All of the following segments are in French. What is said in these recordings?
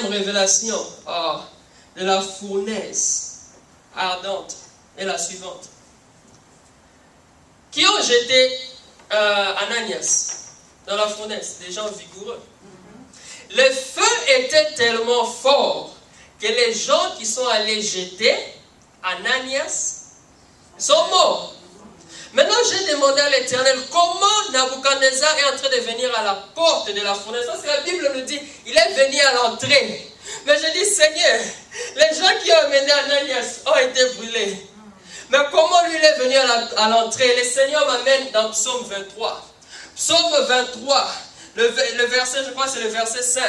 révélation de la fournaise ardente est la suivante. Qui ont jeté Ananias dans la fournaise? Des gens vigoureux. Le feu était tellement fort que les gens qui sont allés jeter Ananias sont morts. Maintenant, j'ai demandé à l'Éternel comment Nabuchodonosor est en train de venir à la porte de la fournaise. Parce que la Bible nous dit il est venu à l'entrée. Mais je dis, Seigneur, les gens qui ont amené Ananias ont été brûlés. Mais comment lui il est venu à l'entrée? Le Seigneur m'amène dans Psaume 23. Psaume 23, le verset, je crois c'est le verset 5.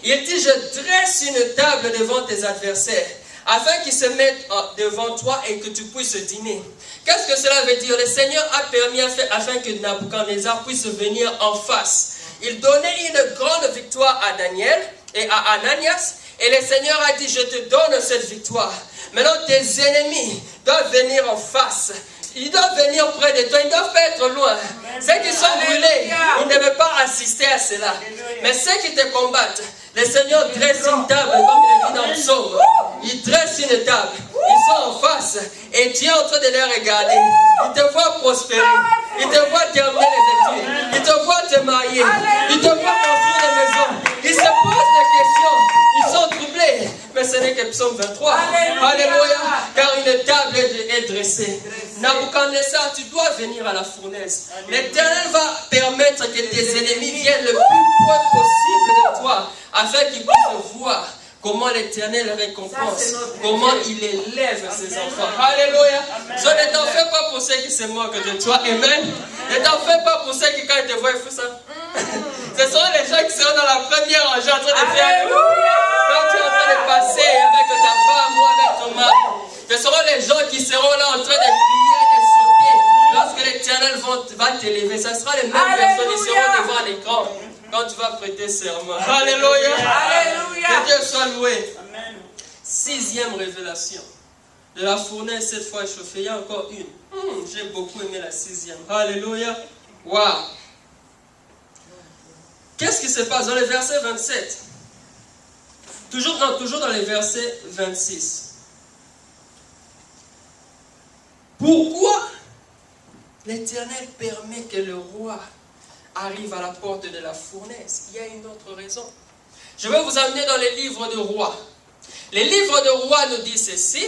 Il dit, je dresse une table devant tes adversaires, afin qu'ils se mettent devant toi et que tu puisses dîner. Qu'est-ce que cela veut dire? Le Seigneur a permis afin que Nabuchodonosor puisse venir en face. Il donnait une grande victoire à Daniel et à Ananias. Et le Seigneur a dit, je te donne cette victoire. Maintenant, tes ennemis doivent venir en face. Ils doivent venir près de toi. Ils ne doivent pas être loin. Ceux qui sont brûlés, ils ne peuvent pas assister à cela. Mais ceux qui te combattent, le Seigneur dresse une table, comme il est dit dans le psaume. Il dresse une table. Ils sont en face. Et tu es en train de les regarder. Ils te voient prospérer. Ils te voient terminer les études. Ils te voient te marier. Ils te voient construire des maisons. Ils se posent des questions. Ils sont troublés. Mais ce n'est que Psaume 23. Alléluia. Car une table est dressée. Nabuchodonosor, tu dois venir à la fournaise. L'Éternel va permettre que tes ennemis viennent le plus près possible de toi, afin qu'ils puissent voir comment l'Éternel récompense, comment il élève ses enfants. Alléluia. Ne t'en fais pas pour ceux qui se moquent de toi. Amen. Ne t'en fais pas pour ceux qui, quand ils te voient, ils font ça. Ce seront les gens qui seront dans la première rangée en train de faire Alléluia. Quand tu es en train de passer avec ta femme ou avec ton mari, ce seront les gens qui seront là en train de crier, de sauter. Lorsque l'Éternel va t'élever, ce sera les mêmes personnes qui seront devant l'écran quand tu vas prêter serment. Alléluia. Alléluia. Que Dieu soit loué. Amen. 6e révélation. De la fournaise, cette fois chauffée. Il y a encore une. J'ai beaucoup aimé la 6e. Alléluia. Waouh. Qu'est-ce qui se passe dans le verset 27? Toujours dans les versets 26. Pourquoi l'Éternel permet que le roi arrive à la porte de la fournaise? Il y a une autre raison. Je vais vous amener dans les livres de rois. Les livres de rois nous disent ceci.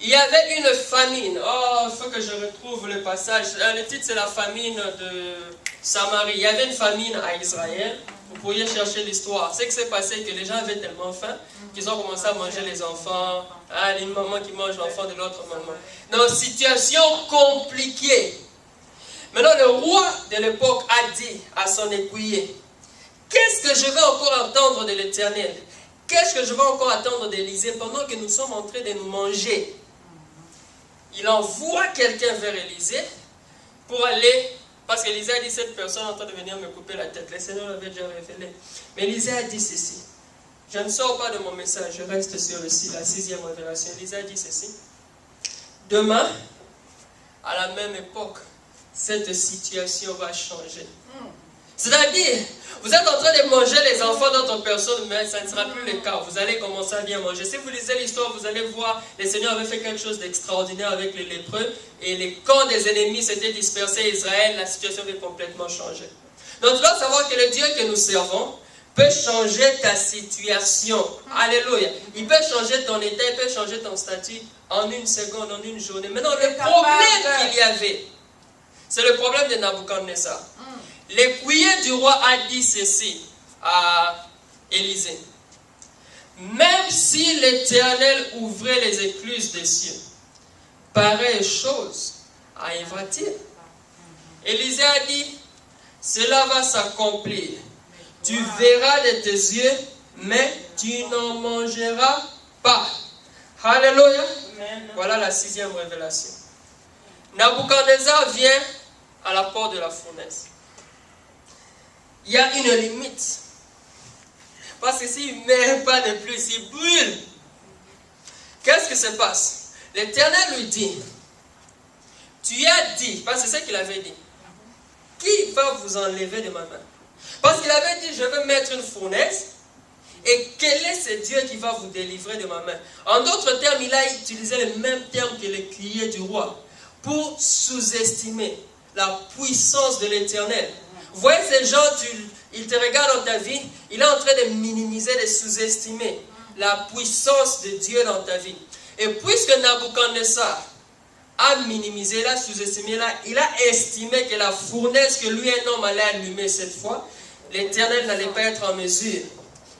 Il y avait une famine. Oh, il faut que je retrouve le passage. Le titre, c'est la famine de Samarie. Il y avait une famine à Israël. Vous pourriez chercher l'histoire. Ce qui s'est passé, que les gens avaient tellement faim qu'ils ont commencé à manger les enfants. Une maman qui mange l'enfant de l'autre maman. Dans une situation compliquée. Maintenant, le roi de l'époque a dit à son écuyer, qu'est-ce que je vais encore entendre de l'Éternel? Qu'est-ce que je vais encore attendre d'Élisée pendant que nous sommes en train de nous manger? Il envoie quelqu'un vers Élisée pour aller, parce qu'Élisée a dit, cette personne est en train de venir me couper la tête. Le Seigneur l'avait déjà révélé. Mais Élisée a dit ceci. Je ne sors pas de mon message, je reste sur la 6e révélation. Élisée a dit ceci. Demain, à la même époque, cette situation va changer. C'est-à-dire, vous êtes en train de manger les enfants d'autres personnes, mais ça ne sera plus le cas. Vous allez commencer à bien manger. Si vous lisez l'histoire, vous allez voir, le Seigneur avait fait quelque chose d'extraordinaire avec les lépreux, et les camps des ennemis s'étaient dispersés à Israël, la situation avait complètement changé. Donc tu dois savoir que le Dieu que nous servons peut changer ta situation. Alléluia. Il peut changer ton état, il peut changer ton statut en une seconde, en une journée. Maintenant, le problème qu'il y avait, c'est le problème de Nabuchodonosor. L'écuyer du roi a dit ceci à Élisée. Même si l'Éternel ouvrait les écluses des cieux, pareille chose arrivera-t-il? Élisée a dit, cela va s'accomplir. Tu verras de tes yeux, mais tu n'en mangeras pas. Alléluia. Voilà la 6e révélation. Nabuchodonosor vient à la porte de la fournaise. Il y a une limite. Parce que s'il ne met pas de plus, il brûle. Qu'est-ce qui se passe? L'Éternel lui dit, tu as dit, parce que c'est ce qu'il avait dit, qui va vous enlever de ma main? Parce qu'il avait dit, je vais mettre une fournaise, Et quel est ce Dieu qui va vous délivrer de ma main? En d'autres termes, il a utilisé les mêmes termes que l'écuyer du roi pour sous-estimer la puissance de l'Éternel. Vous voyez ces gens, ils te regardent dans ta vie, il est en train de minimiser, de sous-estimer la puissance de Dieu dans ta vie. Et puisque Nabuchodonosor a minimisé, il a sous-estimé, il a estimé que la fournaise que lui, un homme, allait allumer cette fois, l'Éternel n'allait pas être en mesure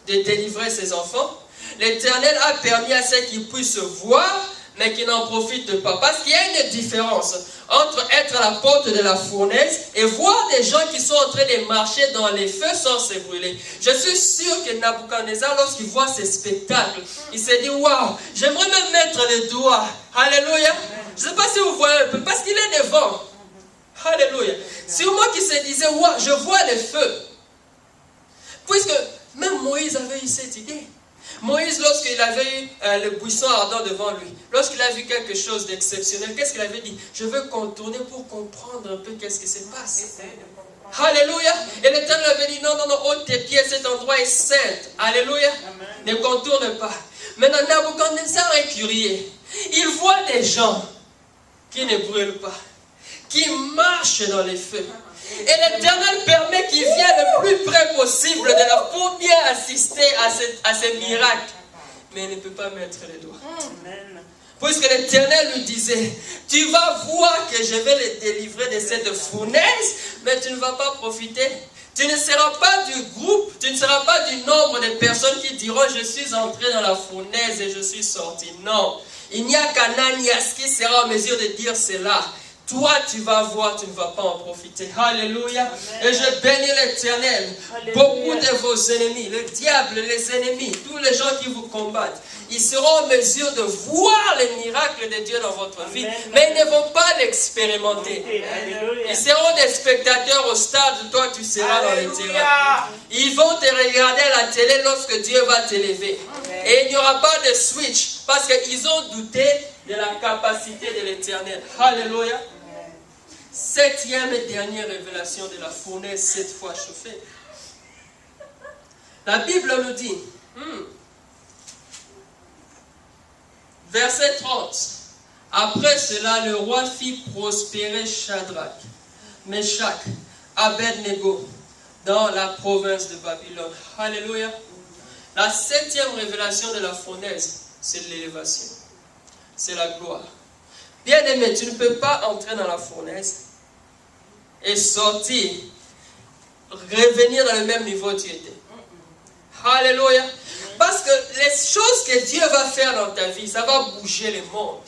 de délivrer ses enfants. L'Éternel a permis à ceux qui puissent voir, mais qui n'en profitent pas. Parce qu'il y a une différence entre être à la porte de la fournaise et voir des gens qui sont en train de marcher dans les feux sans se brûler. Je suis sûr que Nabuchodonosor, lorsqu'il voit ces spectacles, il s'est dit, waouh, j'aimerais même mettre les doigts. Alléluia. Je ne sais pas si vous voyez un peu, parce qu'il est devant. Alléluia. C'est moi qui se disais, waouh, je vois les feux. Puisque même Moïse avait eu cette idée. Moïse, lorsqu'il avait eu le buisson ardent devant lui, lorsqu'il a vu quelque chose d'exceptionnel, qu'est-ce qu'il avait dit? Je veux contourner pour comprendre un peu qu'est-ce qui se passe. Alléluia. Et l'Éternel avait dit, non, non, non, ôte tes pieds, cet endroit est saint. Alléluia. Ne contourne pas. Maintenant, Nabuchodonosor est curieux. Il voit des gens qui ne brûlent pas, qui marchent dans les feux. Et l'Éternel permet qu'il vienne le plus près possible de la pour bien assister à ces miracles. Mais il ne peut pas mettre les doigts. Puisque l'Éternel lui disait, tu vas voir que je vais les délivrer de cette fournaise, mais tu ne vas pas profiter. Tu ne seras pas du groupe, tu ne seras pas du nombre de personnes qui diront, je suis entré dans la fournaise et je suis sorti. Non, il n'y a qu'Ananias qui sera en mesure de dire cela. Toi, tu vas voir, tu ne vas pas en profiter. Alléluia. Et je bénis l'Éternel. Beaucoup de vos ennemis, le diable, les ennemis, tous les gens qui vous combattent, ils seront en mesure de voir les miracles de Dieu dans votre vie, mais ils ne vont pas l'expérimenter. Ils seront des spectateurs au stade où toi, tu seras dans les terrains. Ils vont te regarder à la télé lorsque Dieu va t'élever. Et il n'y aura pas de switch, parce qu'ils ont douté de la capacité de l'Éternel. Alléluia. Septième et dernière révélation de la fournaise, cette fois chauffée. La Bible nous dit, verset 30, après cela, le roi fit prospérer Shadrach, Meshach, Abed-Nego dans la province de Babylone. Alléluia. La septième révélation de la fournaise, c'est l'élévation. C'est la gloire. Bien-aimé, tu ne peux pas entrer dans la fournaise et sortir, revenir dans le même niveau où tu étais. Alléluia. Parce que les choses que Dieu va faire dans ta vie, ça va bouger le monde.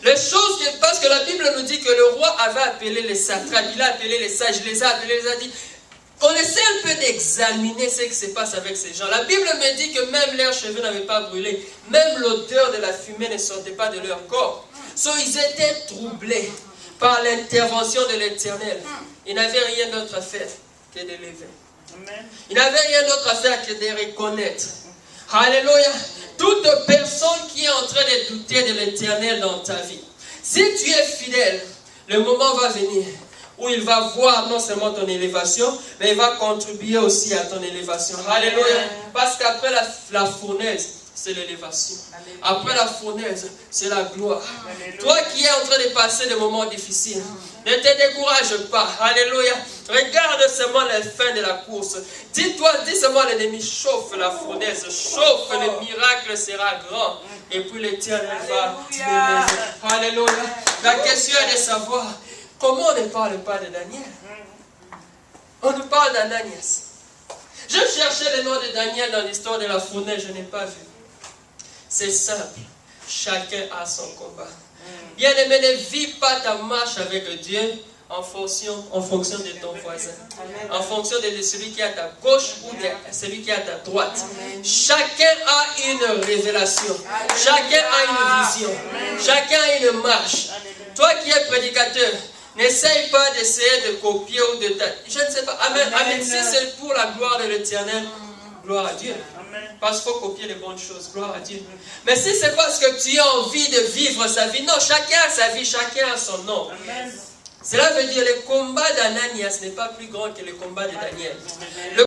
Les choses parce que la Bible nous dit que le roi avait appelé les satrapes, il a appelé les sages, il les a appelés, il les a dit, qu'on essaie un peu d'examiner ce qui se passe avec ces gens. La Bible me dit que même leurs cheveux n'avaient pas brûlé, même l'odeur de la fumée ne sortait pas de leur corps. Ils étaient troublés par l'intervention de l'Éternel. Ils n'avaient rien d'autre à faire que de lever. Ils n'avaient rien d'autre à faire que de reconnaître. Alléluia. Toute personne qui est en train de douter de l'Éternel dans ta vie, si tu es fidèle, le moment va venir où il va voir non seulement ton élévation, mais il va contribuer aussi à ton élévation. Alléluia. Parce qu'après la fournaise, c'est l'élévation. Après la fournaise, c'est la gloire. Toi qui es en train de passer des moments difficiles, ne te décourage pas. Alléluia. Regarde seulement la fin de la course. Dis seulement l'ennemi chauffe la fournaise, chauffe, le miracle sera grand. Et puis l'Éternel va t'élever. Alléluia. La question est de savoir comment on ne parle pas de Daniel. On nous parle d'Ananias. Je cherchais le nom de Daniel dans l'histoire de la fournaise, je n'ai pas vu. C'est simple. Chacun a son combat. Bien-aimé, ne vis pas ta marche avec Dieu en fonction de ton voisin. En fonction de celui qui est à ta gauche ou de celui qui est à ta droite. Chacun a une révélation. Chacun a une vision. Chacun a une marche. Toi qui es prédicateur, n'essaye pas d'essayer de copier ou de... Je ne sais pas. Amen. Amen. Si c'est pour la gloire de l'Éternel, gloire à Dieu. Parce qu'il faut copier les bonnes choses. Gloire à Dieu. Mais si c'est parce que tu as envie de vivre sa vie, non, chacun a sa vie, chacun a son nom. Cela veut dire que le combat d'Ananias n'est pas plus grand que le combat de Daniel.